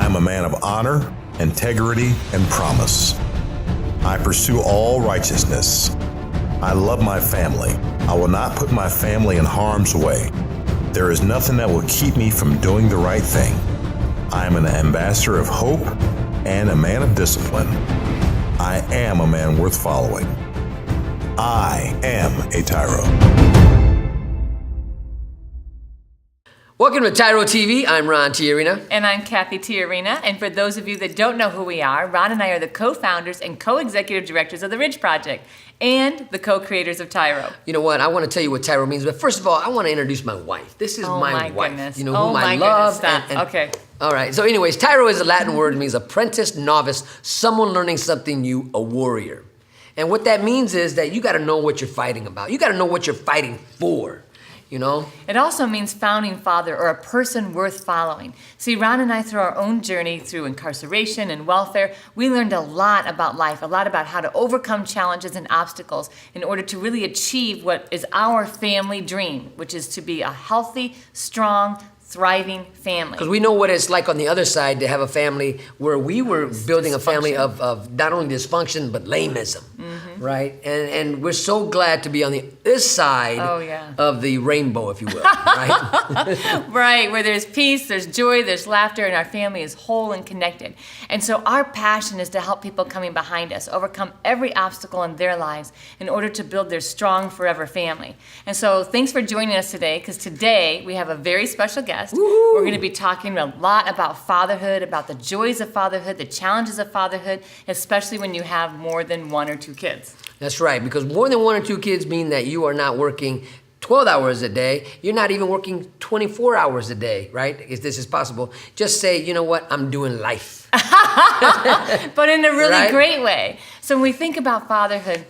I am a man of honor, integrity, and promise. I pursue all righteousness. I love my family. I will not put my family in harm's way. There is nothing that will keep me from doing the right thing. I am an ambassador of hope and a man of discipline. I am a man worth following. I am a TYRO. Welcome to TYRO TV. I'm Ron TYRO. And I'm Cathy TYRO. And for those of you that don't know who we are, Ron and I are the co-founders and co-executive directors of the Ridge Project and the co-creators of TYRO. You know what? I want to tell you what TYRO means, but first of all, I want to introduce my wife. This is my wife. Goodness. You know, whom I love. Okay. All right. So anyways, TYRO is a Latin word. It means apprentice, novice, someone learning something new, a warrior. And what that means is that you got to know what you're fighting about. You got to know what you're fighting for. You know? It also means founding father or a person worth following. See, Ron and I, through our own journey through incarceration and welfare, we learned a lot about life, a lot about how to overcome challenges and obstacles in order to really achieve what is our family dream, which is to be a healthy, strong, thriving family. Because we know what it's like on the other side to have a family where we were building a family of not only dysfunction, but lamism, right? And we're so glad to be on this side of the rainbow, if you will, right? Right, where there's peace, there's joy, there's laughter, and our family is whole and connected. And so our passion is to help people coming behind us overcome every obstacle in their lives in order to build their strong forever family. And so thanks for joining us today, because today we have a very special guest. Woo-hoo. We're going to be talking a lot about fatherhood, about the joys of fatherhood, the challenges of fatherhood, especially when you have more than one or two kids. That's right, because more than one or two kids mean that you are not working 12 hours a day. You're not even working 24 hours a day, right? If this is possible. Just say, you know what, I'm doing life. But in a really right? great way. So when we think about fatherhood,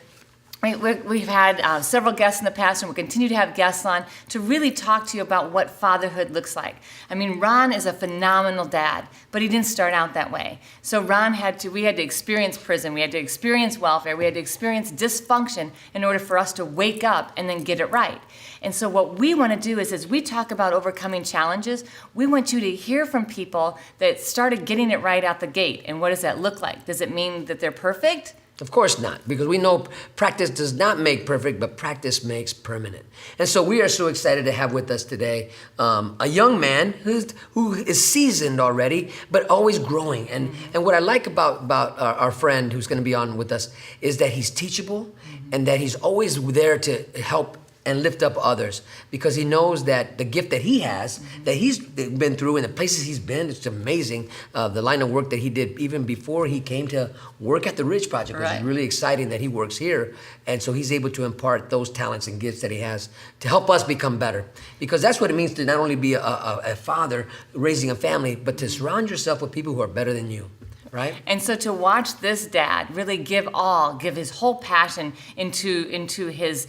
we've had several guests in the past, and we'll continue to have guests on to really talk to you about what fatherhood looks like. I mean, Ron is a phenomenal dad, but he didn't start out that way. So we had to experience prison, we had to experience welfare, we had to experience dysfunction in order for us to wake up and then get it right. And so what we want to do is, as we talk about overcoming challenges, we want you to hear from people that started getting it right out the gate. And what does that look like? Does it mean that they're perfect? Of course not, because we know practice does not make perfect, but practice makes permanent. And so we are so excited to have with us today a young man who is seasoned already, but always growing. And what I like about our friend who's going to be on with us is that he's teachable and that he's always there to help and lift up others, because he knows that the gift that he has, that he's been through and the places he's been, it's amazing. The line of work that he did even before he came to work at the Ridge Project, which is really exciting that he works here. And so he's able to impart those talents and gifts that he has to help us become better. Because that's what it means to not only be a father raising a family, but to surround yourself with people who are better than you. Right? And so to watch this dad really give his whole passion into his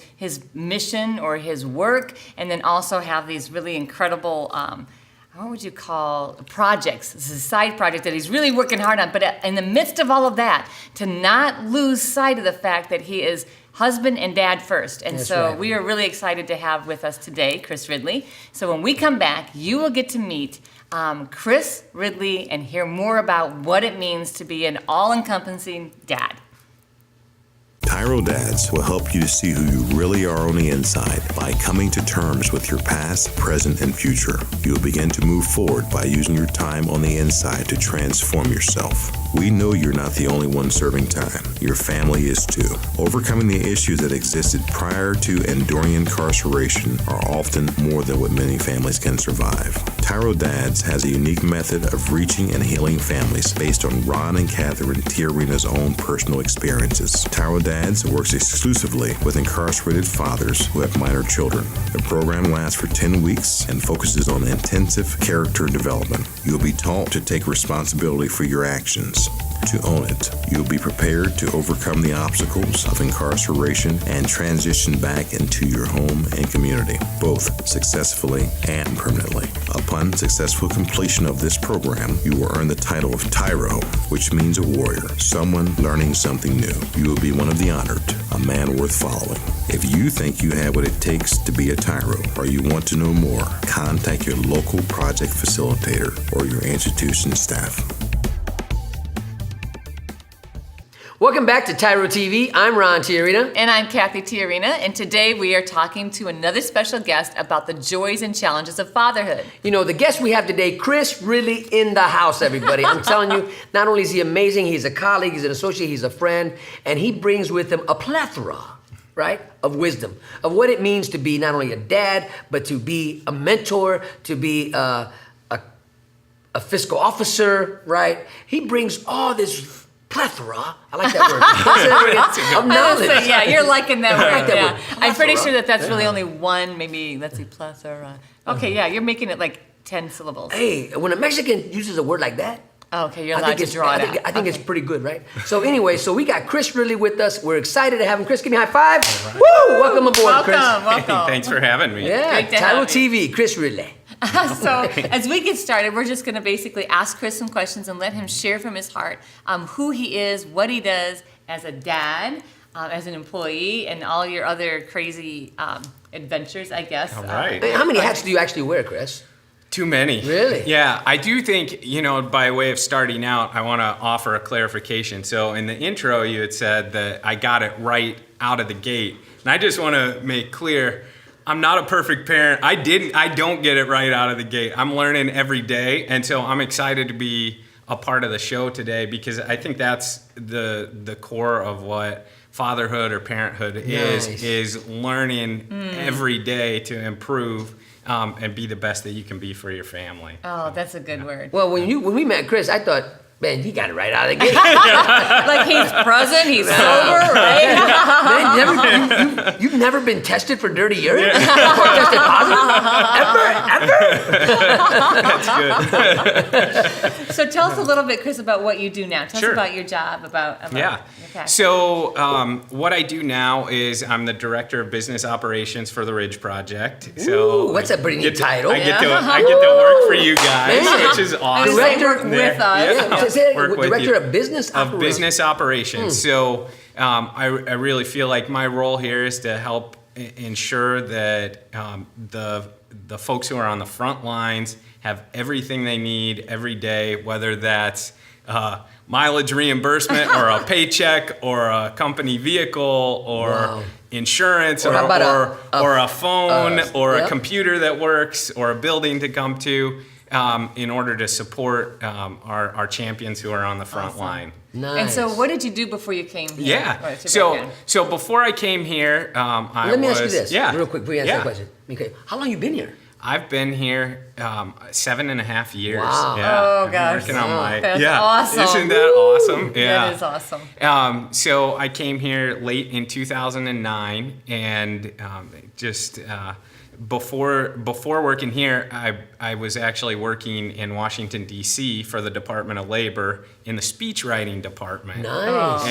mission or his work, and then also have these really incredible, what would you call, projects, this is a side project that he's really working hard on, but in the midst of all of that, to not lose sight of the fact that he is husband and dad first. And we are really excited to have with us today Chris Ridley. So when we come back, you will get to meet Chris Ridley and hear more about what it means to be an all-encompassing dad. TYRO Dads will help you to see who you really are on the inside by coming to terms with your past, present, and future. You will begin to move forward by using your time on the inside to transform yourself. We know you're not the only one serving time. Your family is too. Overcoming the issues that existed prior to and during incarceration are often more than what many families can survive. TYRO Dads has a unique method of reaching and healing families based on Ron and Catherine TYRO's own personal experiences. TYRO Dads works exclusively with incarcerated fathers who have minor children. The program lasts for 10 weeks and focuses on intensive character development. You'll be taught to take responsibility for your actions. to own it. You'll be prepared to overcome the obstacles of incarceration and transition back into your home and community, both successfully and permanently. Upon successful completion of this program, you will earn the title of TYRO, which means a warrior, someone learning something new. You will be one of the honored, a man worth following. If you think you have what it takes to be a TYRO, or you want to know more, contact your local project facilitator or your institution staff. Welcome back to TYRO TV. I'm Ron TYRO. And I'm Cathy TYRO, and today we are talking to another special guest about the joys and challenges of fatherhood. You know, the guest we have today, Chris Ridley in the house, everybody. I'm telling you, not only is he amazing, he's a colleague, he's an associate, he's a friend, and he brings with him a plethora, right, of wisdom, of what it means to be not only a dad, but to be a mentor, to be a fiscal officer, right? He brings all this plethora, I like that word, of knowledge. Yeah, you're liking that word. I like that yeah. word. I'm pretty sure that's really only one, maybe, let's see, plethora. Okay, yeah, you're making it like 10 syllables. Hey, when a Mexican uses a word like that, Oh, okay, you're allowed to draw it out. I think it's pretty good, right? So anyway, we got Chris Ridley with us. We're excited to have him. Chris, give me a high five. Right. Woo! Welcome aboard, Chris. Welcome. Thanks for having me. Yeah, Great to TYRO have you. TV, Chris Ridley. So as we get started, we're just going to basically ask Chris some questions and let him share from his heart who he is, what he does as a dad, as an employee, and all your other crazy adventures, I guess. All right. Hey, how many hats do you actually wear, Chris? Too many. Really? Yeah, I do think, by way of starting out, I want to offer a clarification. So in the intro, you had said that I got it right out of the gate. And I just want to make clear, I'm not a perfect parent. I don't get it right out of the gate. I'm learning every day. And so I'm excited to be a part of the show today because I think that's the core of what fatherhood or parenthood is learning every day to improve and be the best that you can be for your family. Oh, that's a good word. Well, when we met Chris, I thought, man, he got it right out of the gate. Like he's present, he's sober, right? Man, you've never been tested for dirty urine? Or tested positive? Ever? That's good. So tell us a little bit, Chris, about what you do now. Tell Sure. us about your job, about okay. So what I do now is I'm the director of business operations for the Ridge Project. So Ooh, what's a pretty neat title? I get to work for you guys, Man. which is awesome. Work with us. Work with Director you. of business operations. Of business operations. So I really feel like my role here is to help ensure that the folks who are on the front lines have everything they need every day, whether that's mileage reimbursement or a paycheck or a company vehicle or insurance or a phone or a computer that works or a building to come to. In order to support our champions who are on the front line. Nice. And so what did you do before you came here? Yeah. So before I came here, Let me ask you this, real quick, before you answer that question. Okay, how long you been here? I've been here 7.5 years. Wow. Yeah, Oh, I've been gosh. working on my. That's awesome. Isn't that awesome? Yeah. That is awesome. So I came here late in 2009, and before working here, I was actually working in Washington, D.C. for the Department of Labor in the speech writing department. Nice.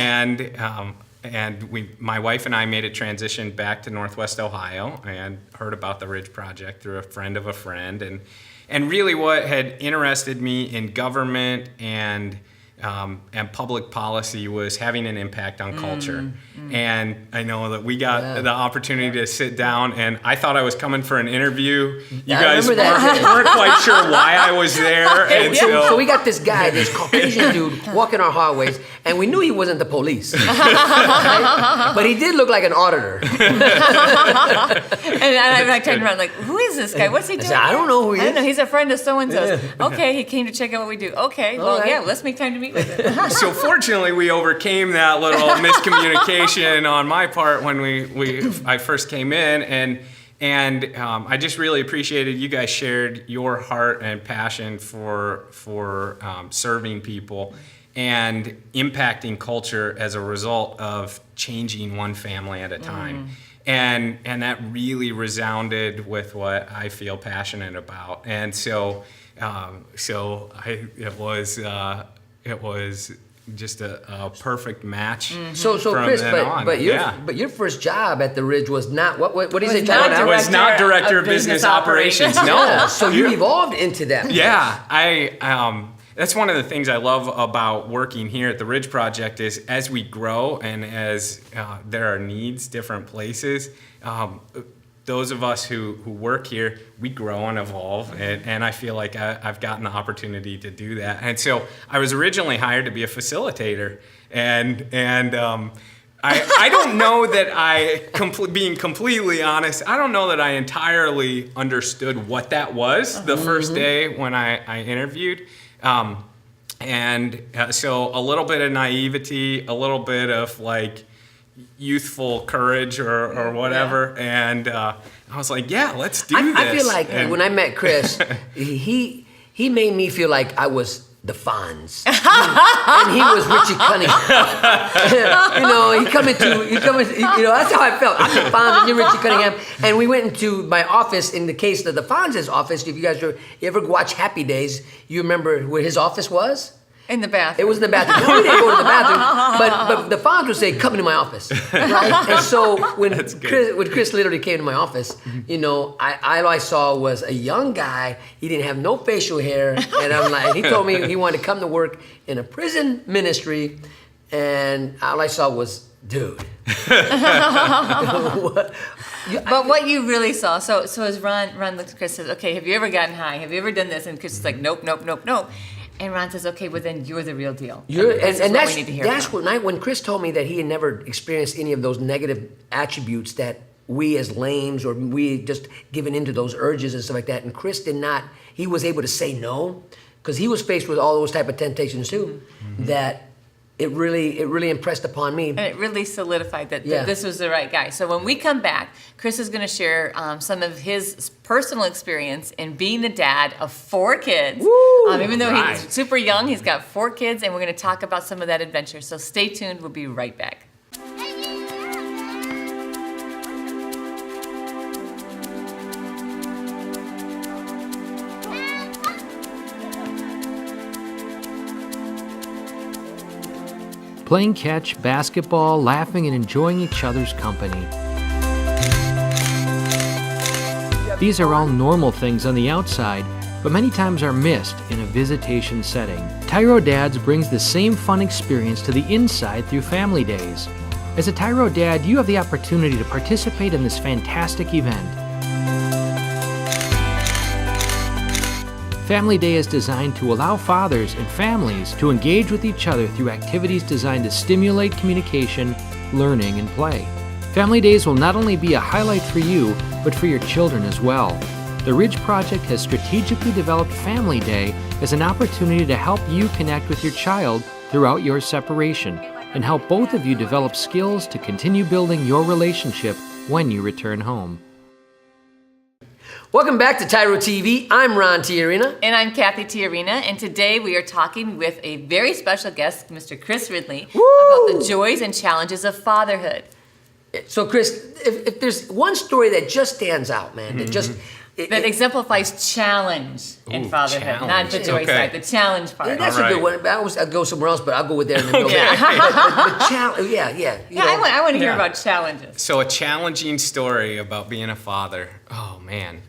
And my wife and I made a transition back to Northwest Ohio and heard about the Ridge Project through a friend of a friend. And really what had interested me in government and public policy was having an impact on culture. And I know that we got the opportunity to sit down, and I thought I was coming for an interview. You guys weren't quite sure why I was there. And So we got this guy, this Caucasian dude, walking our hallways, and we knew he wasn't the police. Right? But he did look like an auditor. And I turned around like, who is this guy? What's he doing? I don't know who he is. I don't know. He's a friend of so-and-so's. Okay, he came to check out what we do. Okay, well, right. yeah, let's make time to meet with him. So fortunately, we overcame that little miscommunication on my part when I first came in, and I just really appreciated you guys shared your heart and passion for serving people and impacting culture as a result of changing one family at a time. And that really resounded with what I feel passionate about. And so it was just a perfect match. So from Chris, then on. but your first job at the Ridge was not what did he say? not was not director of business operations. No. Yeah, so you evolved into that. Yeah, that's one of the things I love about working here at the Ridge Project is as we grow and as there are needs different places, those of us who work here, we grow and evolve, and I feel like I've gotten the opportunity to do that. And so I was originally hired to be a facilitator, and I don't know that being completely honest, I don't know that I entirely understood what that was the first day when I interviewed. So a little bit of naivety, a little bit of like youthful courage or whatever. And I was like, yeah, let's do this. I feel like when I met Chris, he made me feel like I was the Fonz, and he was Richie Cunningham. That's how I felt. I'm the Fonz, and you're Richie Cunningham. And we went into my office. In the case of the Fonz's office, if you guys you ever watch Happy Days, you remember where his office was? In the bathroom. It was in the bathroom. We didn't go to the bathroom, but the Fonz would say, "Come into my office." Right? And so when Chris literally came to my office, all I saw was a young guy. He didn't have no facial hair, and I'm like, he told me he wanted to come to work in a prison ministry, and all I saw was, dude. But what you really saw, so as Ron looked at Chris and says, okay, have you ever gotten high? Have you ever done this? And Chris is like, nope. And Ron says, okay, well then you're the real deal. That's what we need to hear. That's when Chris told me that he had never experienced any of those negative attributes that we as lames or we just given into those urges and stuff like that. And Chris did not. He was able to say no because he was faced with all those type of temptations too. That it really impressed upon me. And it really solidified that this was the right guy. So when we come back, Chris is going to share some of his personal experience in being the dad of 4 kids. Even though he's super young, he's got 4 kids, and we're going to talk about some of that adventure. So stay tuned. We'll be right back. Playing catch, basketball, laughing, and enjoying each other's company. These are all normal things on the outside, but many times are missed in a visitation setting. TYRO Dads brings the same fun experience to the inside through Family Days. As a TYRO Dad, you have the opportunity to participate in this fantastic event. Family Day is designed to allow fathers and families to engage with each other through activities designed to stimulate communication, learning, and play. Family Days will not only be a highlight for you, but for your children as well. The Ridge Project has strategically developed Family Day as an opportunity to help you connect with your child throughout your separation and help both of you develop skills to continue building your relationship when you return home. Welcome back to TYRO TV. I'm Ron Tiarina. And I'm Cathy Tiarina, and today we are talking with a very special guest, Mr. Chris Ridley, about the joys and challenges of fatherhood. So Chris, if there's one story that just stands out, man, that exemplifies challenge in fatherhood, not the joy side, the challenge part. That's a good one. I'd go somewhere else, but I'll go with there in the middle. The challenge, I want to hear about challenges. So a challenging story about being a father. Oh man.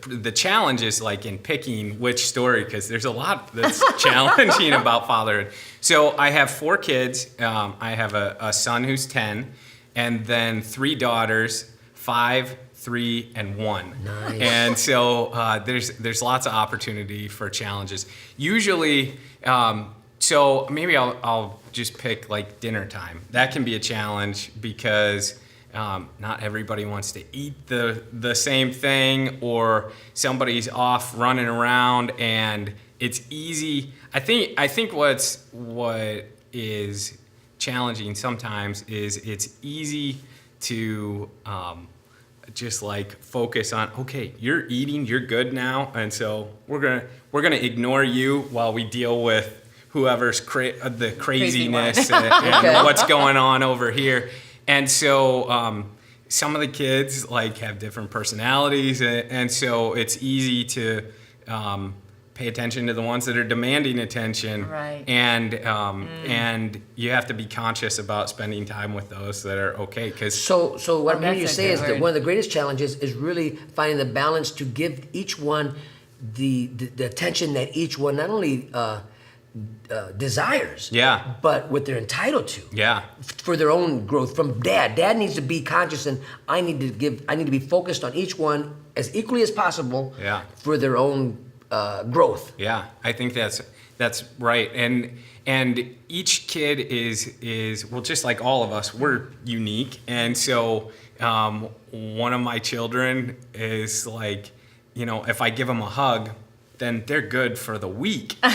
The challenge is like in picking which story, because there's a lot that's challenging about fatherhood. So I have 4 kids. I have a son who's 10, and then 3 daughters, 5, 3, and 1. Nice. And so there's lots of opportunity for challenges. Usually, so maybe I'll just pick like dinner time. That can be a challenge because not everybody wants to eat the same thing, or somebody's off running around, and it's easy. I think what is challenging sometimes is it's easy to just like focus on, okay, you're eating, you're good now, and so we're gonna ignore you while we deal with whoever's the craziness and what's going on over here. And so some of the kids like have different personalities, and so it's easy to pay attention to the ones that are demanding attention. Right. And you have to be conscious about spending time with those that are okay. Because So what I'm hearing you that's a say good is that word. one of the greatest challenges is really finding the balance to give each one the attention that each one not only desires, Yeah. but what they're entitled to. yeah, For their own growth. From dad needs to be conscious, and I need to be focused on each one as equally as possible. Yeah. For their own growth. yeah, I think that's right. And each kid is well, just like all of us, we're unique. And so one of my children is like, if I give them a hug, then they're good for the week, and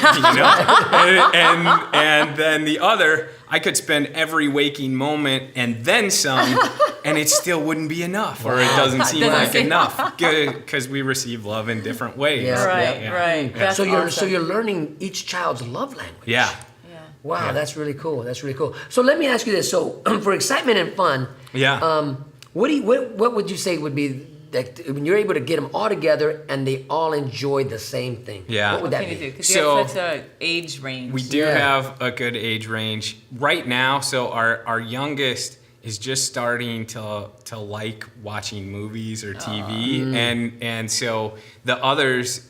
then the other, I could spend every waking moment and then some, and it still wouldn't be enough, or it doesn't seem like enough, because we receive love in different ways. Yeah. Right, Yeah. right. That's So awesome. you're learning each child's love language. Yeah, Yeah. Wow, Yeah. that's really cool. That's really cool. So let me ask you this. So for excitement and fun, yeah. what would you say would be that when you're able to get them all together and they all enjoy the same thing? Yeah. What would What that can you be? do? Because So- you have such an age range. We do Yeah. have a good age range right now. So our youngest is just starting to like watching movies or TV, and so the others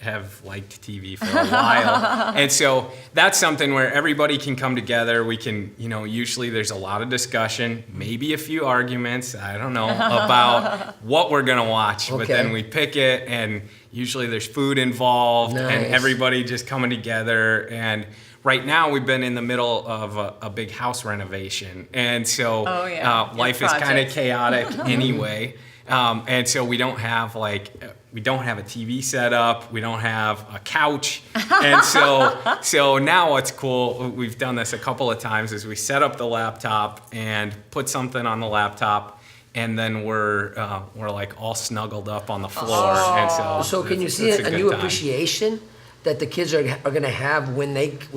have liked TV for a while, and so that's something where everybody can come together. We can, usually there's a lot of discussion, maybe a few arguments, I don't know, about what we're gonna watch, but Okay. then we pick it, and usually there's food involved, and Nice. everybody just coming together. And right now we've been in the middle of a big house renovation, and so Oh, yeah. Your life is kind of project. chaotic anyway. And so we don't have a TV set up, we don't have a couch, and so now what's cool, we've done this a couple of times, is we set up the laptop and put something on the laptop, and then we're like all snuggled up on the floor. And So can you see it's a good new time. appreciation that the kids are going to have when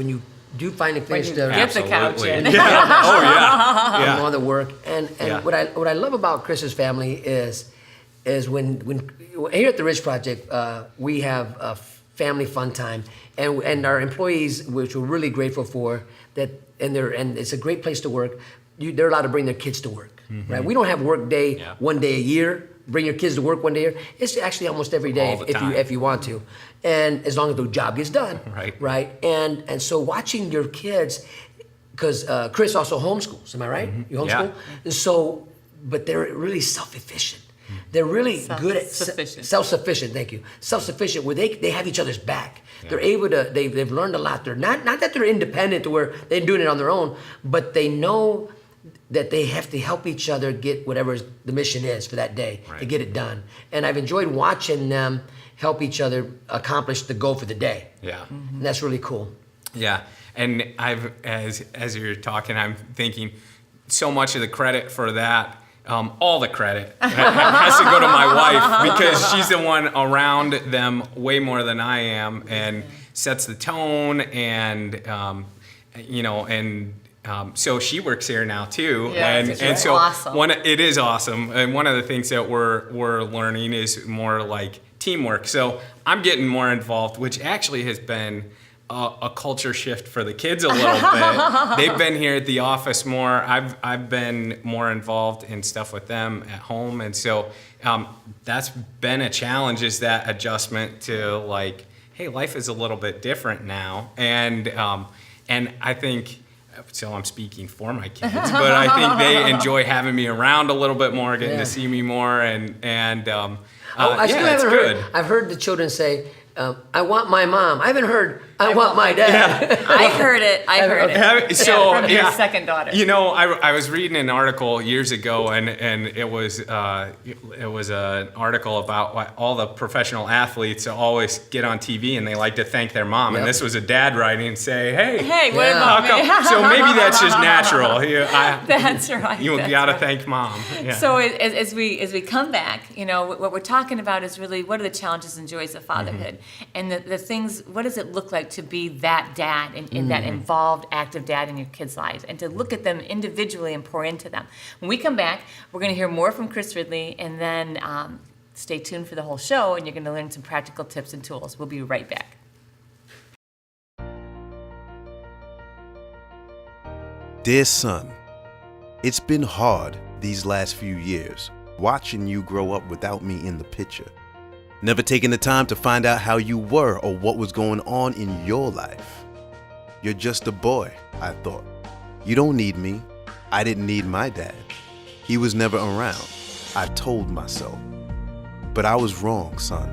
you do finally finish you their get the couch Absolutely. in. Yeah. Oh yeah. Yeah. all the work. And Yeah. what I love about Chris's family is when here at the Rich Project we have a family fun time, and our employees, which we're really grateful for, that and it's a great place to work. They're allowed to bring their kids to work. Right? We don't have work day Yeah. one day a year. Bring your kids to work one day a year. It's actually almost every day All the time. if you want to, and as long as the job gets done. Right. Right. And so watching your kids, because Chris also homeschools. Am I right? You homeschool. Yeah. And so, but they're really self-efficient. They're really good at Self-sufficient. self-sufficient. Thank you. Self-sufficient, where they have each other's back. They're able to. They've learned a lot. They're not that they're independent to where they're doing it on their own, but they know that they have to help each other get whatever the mission is for that day to Right. get it done. And I've enjoyed watching them help each other accomplish the goal for the day. Yeah. And that's really cool. Yeah, and as you're talking, I'm thinking so much of the credit for that, all the credit has to go to my wife, because she's the one around them way more than I am, and sets the tone, and so she works here now too, Yeah, and that's so awesome. it is awesome, and one of the things that we're learning is more like teamwork. So I'm getting more involved, which actually has been a culture shift for the kids a little bit. They've been here at the office more. I've been more involved in stuff with them at home, and so that's been a challenge, is that adjustment to like, hey, life is a little bit different now, and I think. So I'm speaking for my kids, but I think they enjoy having me around a little bit more, getting Yeah. to see me more, and I still it's haven't good. heard. I've heard the children say, "I want my mom." I haven't heard, "I want my dad." I heard it. I heard it. So from your second daughter. I was reading an article years ago, and it was an article about why all the professional athletes always get on TV and they like to thank their mom, Yep. and this was a dad writing and say, "Hey, Hey, what Yeah. about how me? come?" So maybe that's just natural. That's right. You that's gotta right. thank mom. Yeah. So as we come back, what we're talking about is really what are the challenges and joys of fatherhood, and the things. What does it look like to be that dad and that involved, active dad in your kids' lives, and to look at them individually and pour into them. When we come back, we're going to hear more from Chris Ridley, and then stay tuned for the whole show, and you're going to learn some practical tips and tools. We'll be right back. Dear son, it's been hard these last few years, watching you grow up without me in the picture. Never taking the time to find out how you were or what was going on in your life. You're just a boy, I thought. You don't need me. I didn't need my dad. He was never around, I told myself. But I was wrong, son.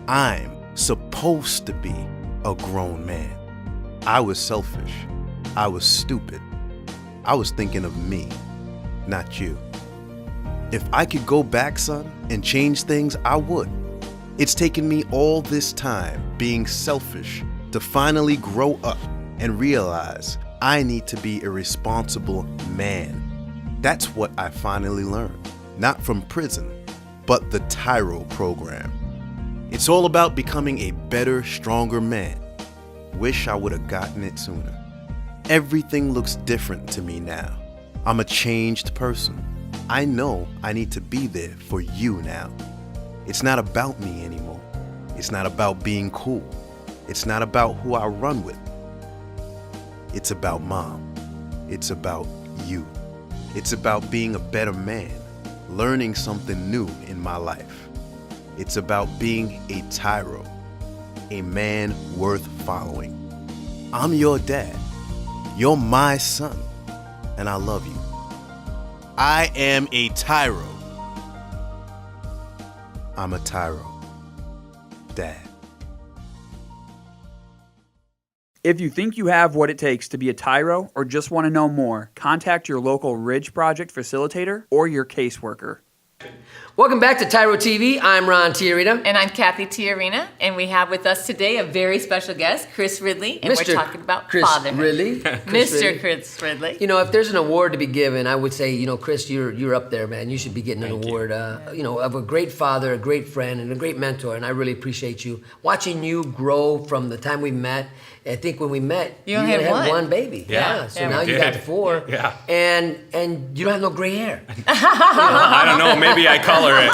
I'm supposed to be a grown man. I was selfish. I was stupid. I was thinking of me, not you. If I could go back, son, and change things, I would. It's taken me all this time being selfish to finally grow up and realize I need to be a responsible man. That's what I finally learned, not from prison, but the TYRO program. It's all about becoming a better, stronger man. Wish I would have gotten it sooner. Everything looks different to me now. I'm a changed person. I know I need to be there for you now. It's not about me anymore. It's not about being cool. It's not about who I run with. It's about Mom. It's about you. It's about being a better man, learning something new in my life. It's about being a TYRO, a man worth following. I'm your dad. You're my son, and I love you. I am a TYRO. I'm a TYRO. Dad. If you think you have what it takes to be a TYRO or just want to know more, contact your local Ridge Project facilitator or your caseworker. Welcome back to TYRO TV. I'm Ron TYRO. And I'm Cathy TYRO, and we have with us today a very special guest, Chris Ridley, and we're talking about Chris fatherhood. Ridley. Mr. Chris Ridley. You know, if there's an award to be given, I would say, you know, Chris, you're up there, man. You should be getting an award, you know, of a great father, a great friend, and a great mentor. And I really appreciate you. Watching you grow from the time we met. I think when we met, you only had one baby. Yeah. So now you got 4. Yeah. And you don't have no gray hair. I don't know. Maybe I color it.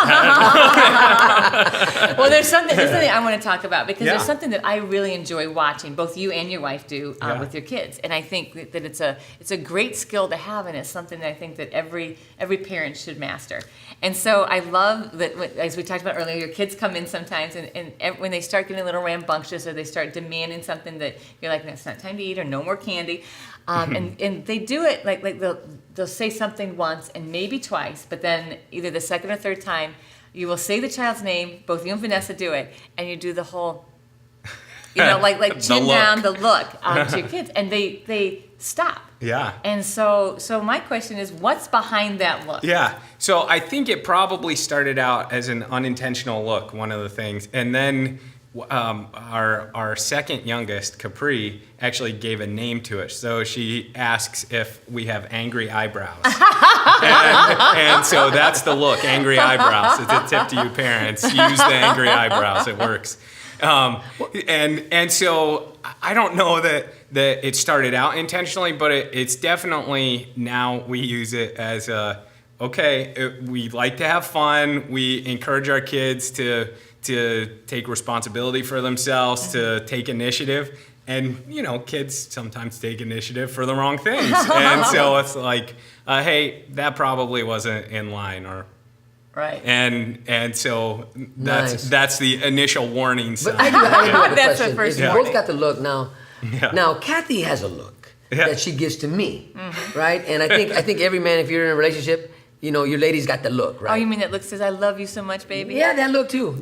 Well, there's something I want to talk about because there's something that I really enjoy watching, both you and your wife do with your kids, and I think that it's a great skill to have, and it's something that I think that every parent should master. And so I love that, as we talked about earlier, your kids come in sometimes, and when they start getting a little rambunctious or they start demanding something that you're like, no, it's not time to eat, or no more candy, and they do it like they'll say something once and maybe twice, but then either the second or third time, you will say the child's name, both you and Vanessa do it, and you do the whole, you know, like chin down, the look to your kids, and they stop. Yeah. And so my question is, what's behind that look? Yeah. So I think it probably started out as an unintentional look, one of the things, and then our second youngest, Capri, actually gave a name to it. So she asks if we have angry eyebrows. and so that's the look, angry eyebrows. It's a tip to you parents. Use the angry eyebrows. It works. And so I don't know that it started out intentionally, but it's definitely now we use it as we like to have fun. We encourage our kids to take responsibility for themselves, to take initiative. And, you know, kids sometimes take initiative for the wrong things. And so it's like, hey, that probably wasn't in line, or right. And so that's the initial warning sign. But I do have a That's question. the first You warning. both got the look now. Yeah. Now Cathy has a look that she gives to me, right? And I think every man, if you're in a relationship, you know, your lady's got the look, right? Oh, you mean that look says, I love you so much, baby? Yeah, that look too.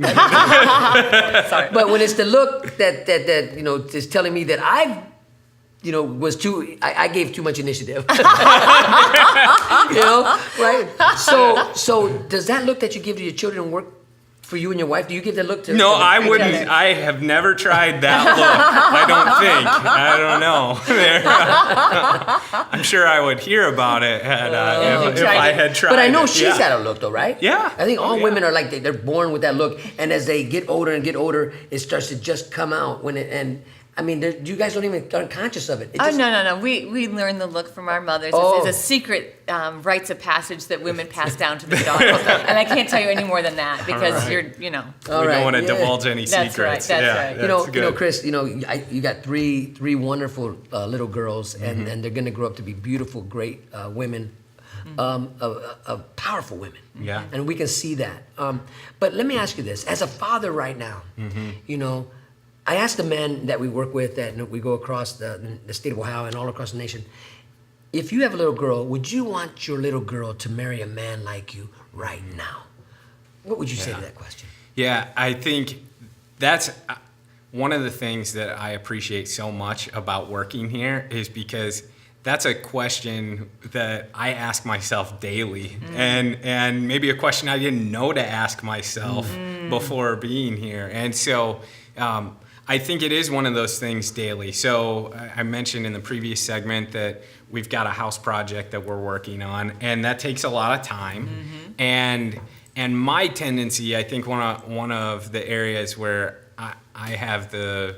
Sorry. But when it's the look that you know is telling me that I gave too much initiative. You know, right? So does that look that you give to your children work for you and your wife? Do you give that look to? No, I wouldn't. I have never tried that look. I don't think. I don't know. I'm sure I would hear about it if I had tried. But I know it. she's got a look though, right? Yeah. I think all women are like they're born with that look, and as they get older and get older, it starts to just come out I mean, you guys don't even aren't conscious of it. It Oh, just- no. We learn the look from our mothers. Oh. It's a secret rites of passage that women pass down to the daughters. And I can't tell you any more than that because right. you're, you know. All we right, don't want to yeah. divulge any That's secrets. right, that's yeah, right. You know, good. Chris. You got three wonderful little girls, and they're going to grow up to be beautiful, great women, powerful women. Yeah. And we can see that. But let me ask you this: as a father right now, I ask the men that we work with, that we go across the state of Ohio and all across the nation. If you have a little girl, would you want your little girl to marry a man like you right now? What would you say to that question? Yeah, I think that's one of the things that I appreciate so much about working here is because that's a question that I ask myself daily, and maybe a question I didn't know to ask myself before being here. And so I think it is one of those things daily. So I mentioned in the previous segment that we've got a house project that we're working on, and that takes a lot of time. And my tendency, I think one of the areas where I have the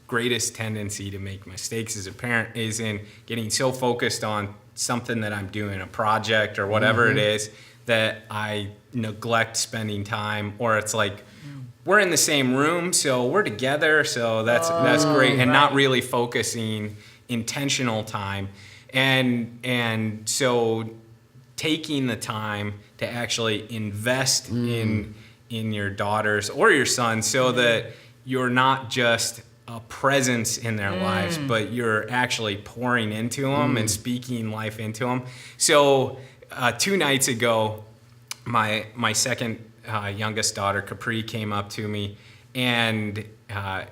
greatest tendency to make mistakes as a parent is in getting so focused on something that I'm doing, a project or whatever it is, that I neglect spending time, or it's like, we're in the same room, so we're together, so that's great, and not really focusing intentional time. And so taking the time to actually invest in your daughters or your sons so that you're not just a presence in their lives, but you're actually pouring into them and speaking life into them. So 2 nights ago, my second youngest daughter, Capri, came up to me, and I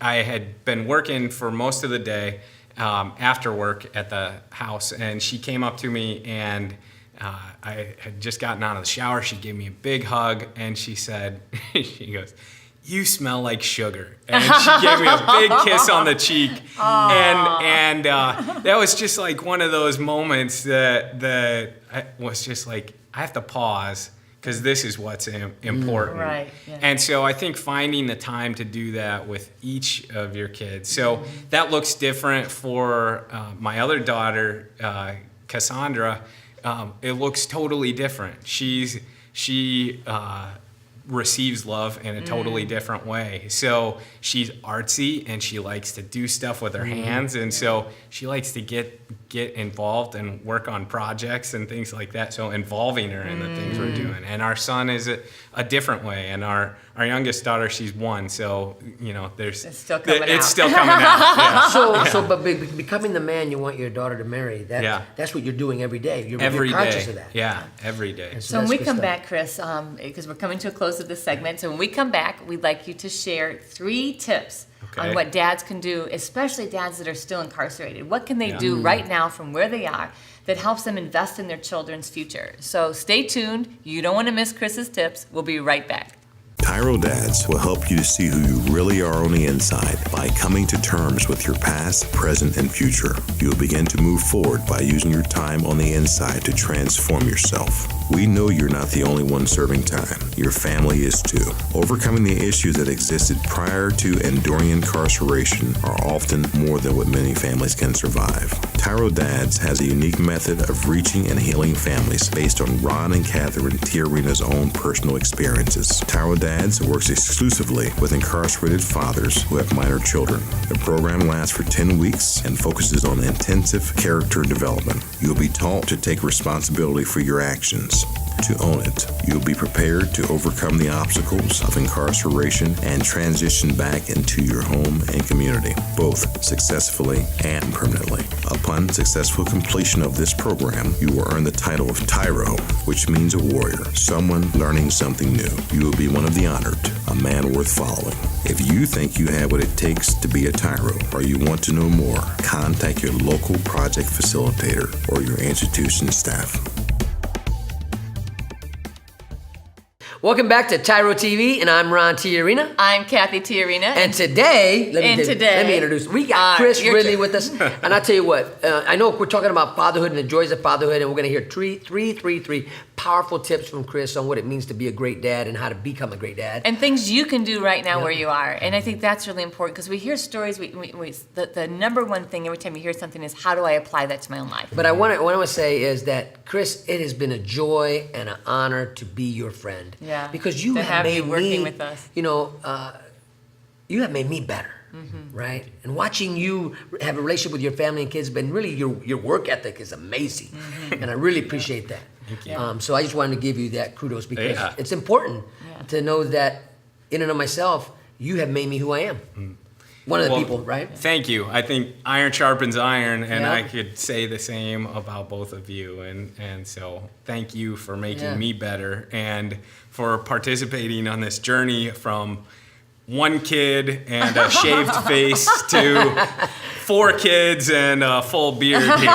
had been working for most of the day after work at the house, and she came up to me, and I had just gotten out of the shower. She gave me a big hug, and she said, she goes, "You smell like sugar." And she gave me a big kiss on the cheek. And that was just like one of those moments that I was just like, I have to pause because this is what's important. Right, yeah. And so I think finding the time to do that with each of your kids. So that looks different for my other daughter, Cassandra. It looks totally different. She receives love in a totally different way. So she's artsy and she likes to do stuff with her hands, and so she likes to get involved and work on projects and things like that. So involving her in the things we're doing. And our son is a different way, and our youngest daughter, she's 1, so there's It's still coming out. It's still coming out. Yeah. But becoming the man you want your daughter to marry, that's what you're doing every day. You're Every conscious day. of that. Yeah, every day. And So when that's we good come stuff. back, Chris, because we're coming to a close of this segment, so when we come back, we'd like you to share 3 tips Okay. on what dads can do, especially dads that are still incarcerated. What can they do right now from where they are that helps them invest in their children's future? So stay tuned. You don't want to miss Chris's tips. We'll be right back. TYRO Dads will help you to see who you really are on the inside by coming to terms with your past, present, and future. You will begin to move forward by using your time on the inside to transform yourself. We know you're not the only one serving time. Your family is too. Overcoming the issues that existed prior to and during incarceration are often more than what many families can survive. TYRO Dads has a unique method of reaching and healing families based on Ron and Catherine TYRO's own personal experiences. TYRO Dads works exclusively with incarcerated fathers who have minor children. The program lasts for 10 weeks and focuses on intensive character development. You'll be taught to take responsibility for your actions, to own it. You'll be prepared to overcome the obstacles of incarceration and transition back into your home and community, both successfully and permanently. Upon successful completion of this program, you will earn the title of TYRO, which means a warrior, someone learning something new. You will be one of the honored, a man worth following. If you think you have what it takes to be a TYRO, or you want to know more, contact your local project facilitator or your institution staff. Welcome back to TYRO TV, and I'm Ron TYRO. I'm Cathy TYRO. And today, let me introduce. We got Chris Ridley with us, and I tell you what, I know we're talking about fatherhood and the joys of fatherhood, and we're going to hear three powerful tips from Chris on what it means to be a great dad and how to become a great dad. And things you can do right now where you are. And I think that's really important because we hear stories. The number one thing every time you hear something is, how do I apply that to my own life? But what I want to say is that, Chris, it has been a joy and an honor to be your friend. Yeah. Because you to have have made you working me, with us. You have made me better. Right? And watching you have a relationship with your family and kids, but really your work ethic is amazing. And I really appreciate that. Thank you. So I just wanted to give you that kudos because it's important to know that in and of myself, you have made me who I am. One of the people, right? Thank you. I think iron sharpens iron, and Yeah. I could say the same about both of you. And so thank you for making me better and for participating on this journey from one kid and a shaved face to 4 kids and a full beard here.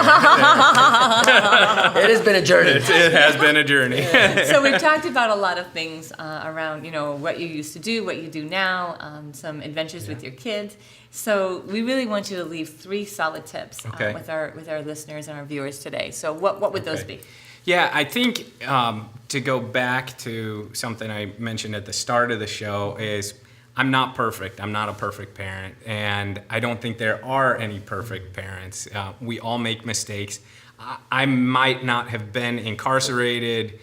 It has been a journey. It has been a journey. So we've talked about a lot of things around, what you used to do, what you do now, some adventures with your kids. So we really want you to leave 3 solid tips with our listeners and our viewers today. So what would those be? Yeah, I think to go back to something I mentioned at the start of the show is I'm not perfect. I'm not a perfect parent, and I don't think there are any perfect parents. We all make mistakes. I might not have been incarcerated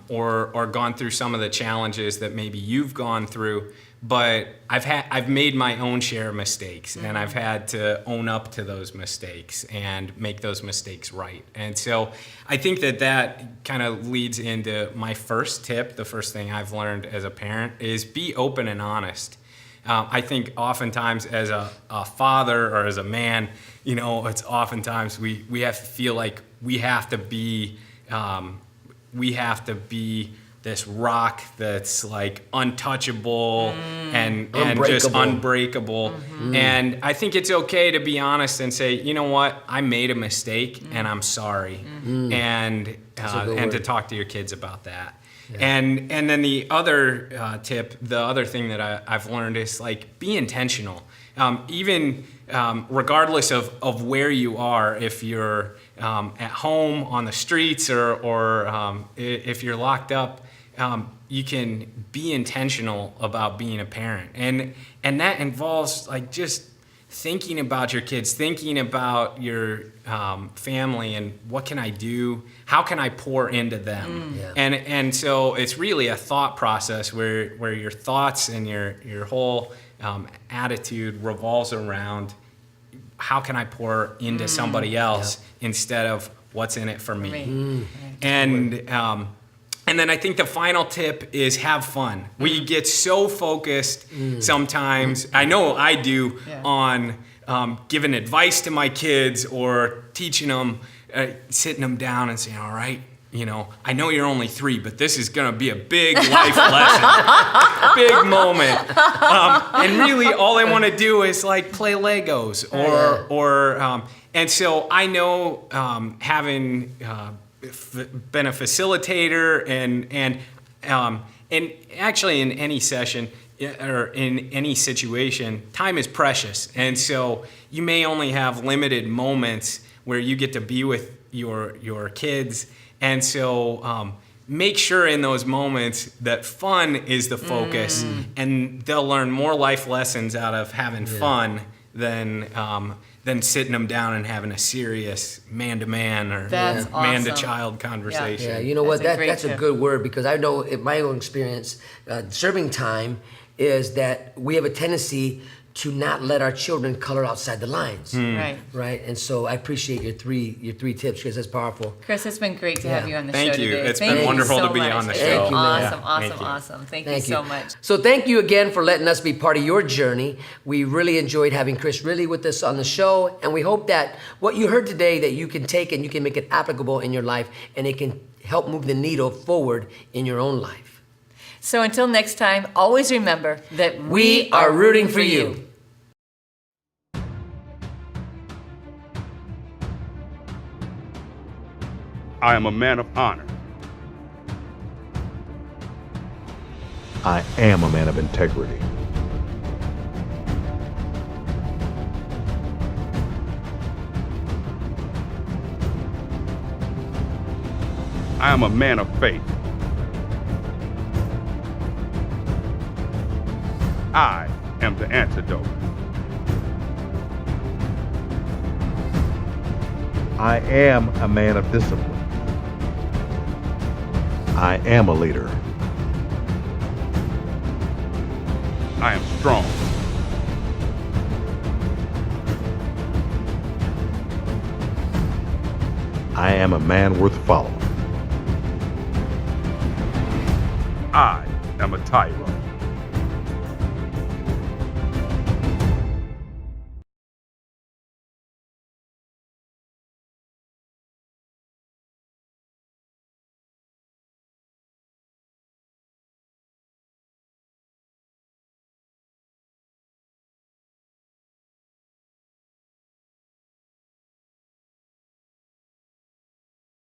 or gone through some of the challenges that maybe you've gone through, but I've made my own share of mistakes, and I've had to own up to those mistakes and make those mistakes right. And so I think that kind of leads into my first tip. The first thing I've learned as a parent is be open and honest. I think oftentimes as a father or as a man, it's oftentimes we have to feel like we have to be this rock that's like untouchable and just unbreakable. And I think it's okay to be honest and say, you know what, I made a mistake and I'm sorry. And to talk to your kids about that. Yeah. And then the other tip, the other thing that I've learned is like be intentional. Even regardless of where you are, if you're at home, on the streets, or if you're locked up, you can be intentional about being a parent. And that involves like just thinking about your kids, thinking about your family and what can I do? How can I pour into them? And so it's really a thought process where your thoughts and your whole attitude revolves around how can I pour into somebody else instead of what's in it for me. And then I think the final tip is have fun. We get so focused sometimes, I know I do, on giving advice to my kids or teaching them, sitting them down and saying, all right, I know you're only 3, but this is going to be a big life lesson, big moment. And really all I want to do is like play Legos and so I know having been a facilitator and actually in any session or in any situation, time is precious. And so you may only have limited moments where you get to be with your kids. And so make sure in those moments that fun is the focus and they'll learn more life lessons out of having fun than sitting them down and having a serious man-to-man or man-to-child conversation. Yeah, you know what? That's a good word because I know in my own experience, serving time is that we have a tendency to not let our children color outside the lines. Right. And so I appreciate your three tips because that's powerful. Chris, it's been great to have you on the show today. Thank you. It's been wonderful to be on the show. Awesome. Thank you so much. So thank you again for letting us be part of your journey. We really enjoyed having Chris Ridley with us on the show, and we hope that what you heard today that you can take and you can make it applicable in your life, and it can help move the needle forward in your own life. So until next time, always remember that we are rooting for you. I am a man of honor. I am a man of integrity. I am a man of faith. I am the antidote. I am a man of discipline. I am a leader. I am strong. I am a man worth following. I am a TYRO.